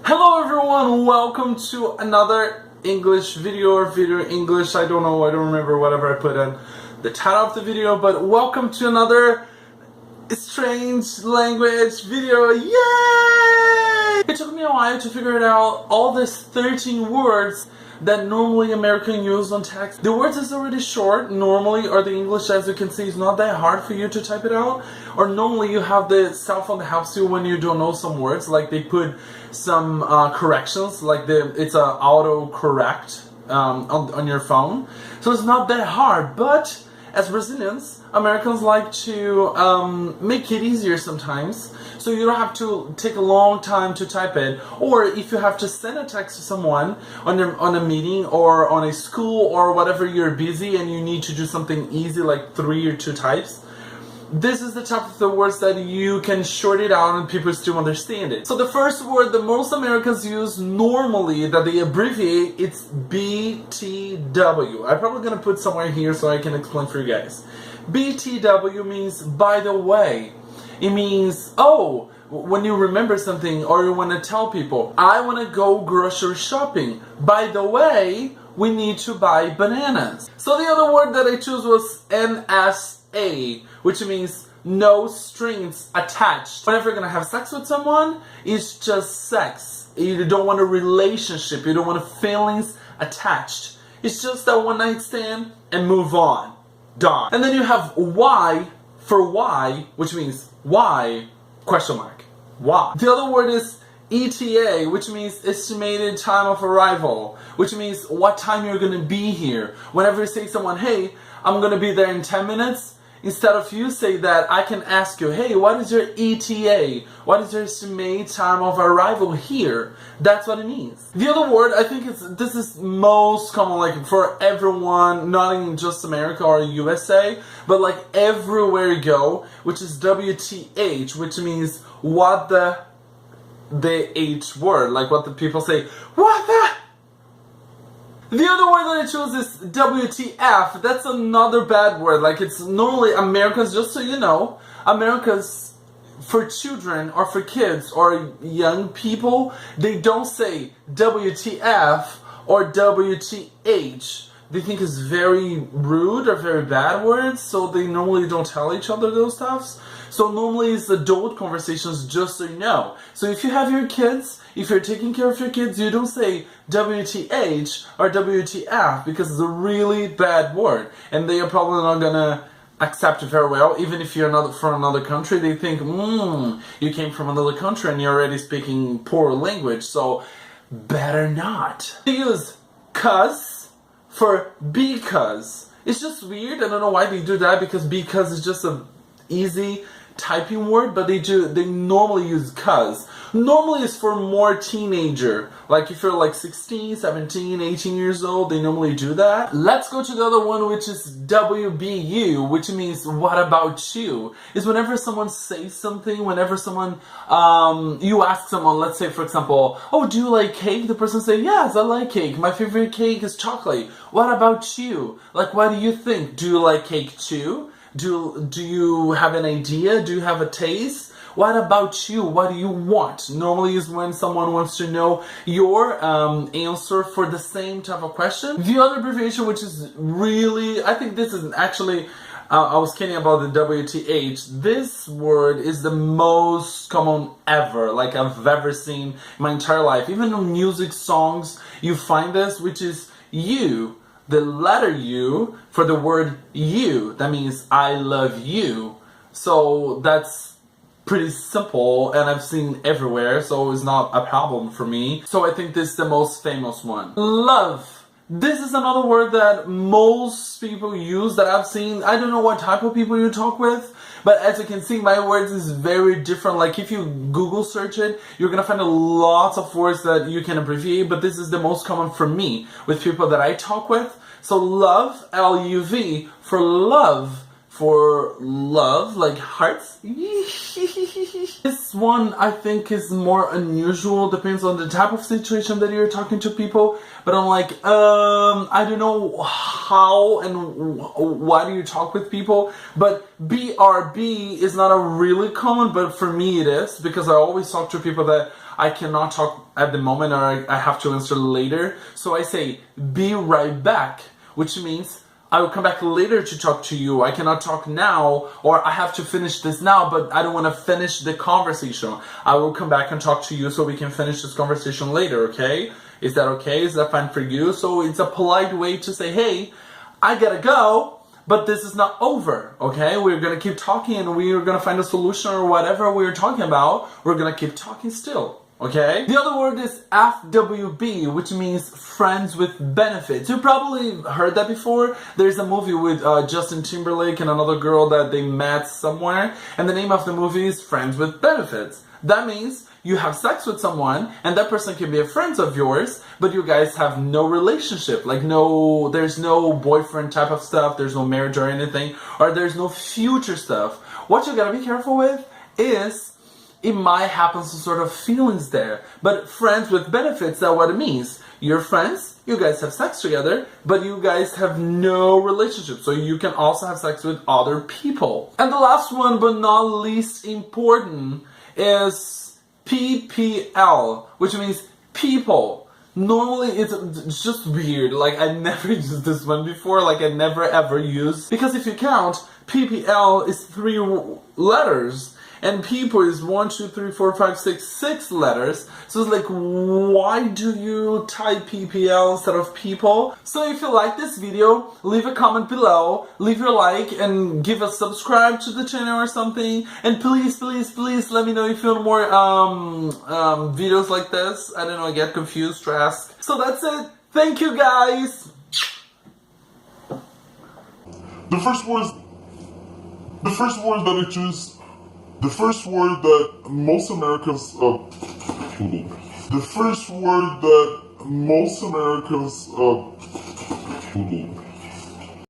Hello everyone, welcome to another English video or video English, I don't know, I don't remember whatever I put in the title of the video, but welcome to another strange language video, yay! It took me a while to figure it out, all these 13 words that normally Americans use on text. The words is already short normally, or the English, as you can see, is not that hard for you to type it out. Or normally you have the cell phone that helps you when you don't know some words, like they put some corrections, like it's a auto correct on your phone. So it's not that hard, but as Brazilians, Americans like to make it easier sometimes, so you don't have to take a long time to type it. Or if you have to send a text to someone on a meeting or on a school or whatever, you're busy and you need to do something easy like 3 or 2 types, this is the type of the words that you can short it out and people still understand it. So the first word that most Americans use normally that they abbreviate, it's BTW. I'm probably gonna put somewhere here so I can explain for you guys. BTW means by the way. It means, oh, when you remember something or you want to tell people, I want to go grocery shopping. By the way, we need to buy bananas. So the other word that I chose was NSA, which means no strings attached. Whenever you're going to have sex with someone, it's just sex. You don't want a relationship. You don't want feelings attached. It's just that one night stand and move on. Done. And then you have Y for why, which means why, question mark, why. The other word is ETA, which means estimated time of arrival, which means what time you're going to be here. Whenever you say to someone, hey, I'm going to be there in 10 minutes, instead of you say that, I can ask you, hey, what is your ETA? What is your estimated time of arrival here? That's what it means. The other word, I think this is most common, like for everyone, not in just America or USA, but like everywhere you go, which is WTH, which means what the H word, like what the people say, what the? The other word that I chose is WTF. That's another bad word. Like it's normally Americans, just so you know, Americans for children or for kids or young people, they don't say WTF or WTH. They think it's very rude or very bad words, so they normally don't tell each other those stuffs. So normally it's adult conversations, just so you know. So if you have your kids, if you're taking care of your kids, you don't say WTH or WTF because it's a really bad word. And they are probably not gonna accept it very well. Even if you're not from another country, they think, you came from another country and you're already speaking poor language, so better not. They use cuz for because. It's just weird. I don't know why they do that, because because is just a easy typing word, but they normally use cuz. Normally it's for more teenager, like if you're like 16, 17, 18 years old, they normally do that. Let's go to the other one, which is WBU, which means what about you? Is whenever someone says something, whenever someone, you ask someone, let's say for example, oh, do you like cake? The person say, yes, I like cake. My favorite cake is chocolate. What about you? Like, what do you think? Do you like cake too? Do you have an idea? Do you have a taste? What about you? What do you want? Normally is when someone wants to know your answer for the same type of question. The other abbreviation, which is really, I think this is actually, I was kidding about the WTH. This word is the most common ever, like I've ever seen in my entire life. Even in music songs, you find this, which is you. The letter U for the word you. That means I love you. So that's pretty simple and I've seen everywhere, so it's not a problem for me. So I think this is the most famous one. Love. This is another word that most people use that I've seen. I don't know what type of people you talk with, but as you can see, my words is very different. Like if you Google search it, you're gonna find a lot of words that you can abbreviate, but this is the most common for me with people that I talk with. So love, L-U-V, for love, like hearts. This one I think is more unusual, depends on the type of situation that you're talking to people, but I'm like, I don't know how and why do you talk with people, but BRB is not a really common, but for me it is, because I always talk to people that I cannot talk at the moment, or I have to answer later. So I say, be right back, which means I will come back later to talk to you. I cannot talk now, or I have to finish this now, but I don't want to finish the conversation. I will come back and talk to you so we can finish this conversation later, okay? Is that okay? Is that fine for you? So it's a polite way to say, hey, I gotta go, but this is not over, okay? We're gonna keep talking and we're gonna find a solution or whatever we're talking about. We're gonna keep talking still. Okay? The other word is FWB, which means friends with benefits. You probably heard that before. There's a movie with Justin Timberlake and another girl that they met somewhere, and the name of the movie is Friends with Benefits. That means you have sex with someone, and that person can be a friend of yours, but you guys have no relationship. Like there's no boyfriend type of stuff, there's no marriage or anything, or there's no future stuff. What you gotta be careful with is it might happen some sort of feelings there. But friends with benefits, that's what it means. You're friends, you guys have sex together, but you guys have no relationship. So you can also have sex with other people. And the last one, but not least important, is PPL, which means people. Normally it's just weird, like I never used this one before, like I never ever used. Because if you count, PPL is 3 letters. And people is 1, 2, 3, 4, 5, 6 letters. So it's like, why do you type PPL instead of people? So if you like this video, leave a comment below, leave your like, and give a subscribe to the channel or something. And please, please, please let me know if you want more videos like this. I don't know, I get confused, stressed. So that's it. Thank you guys. The first word that I choose. The first word that most Americans,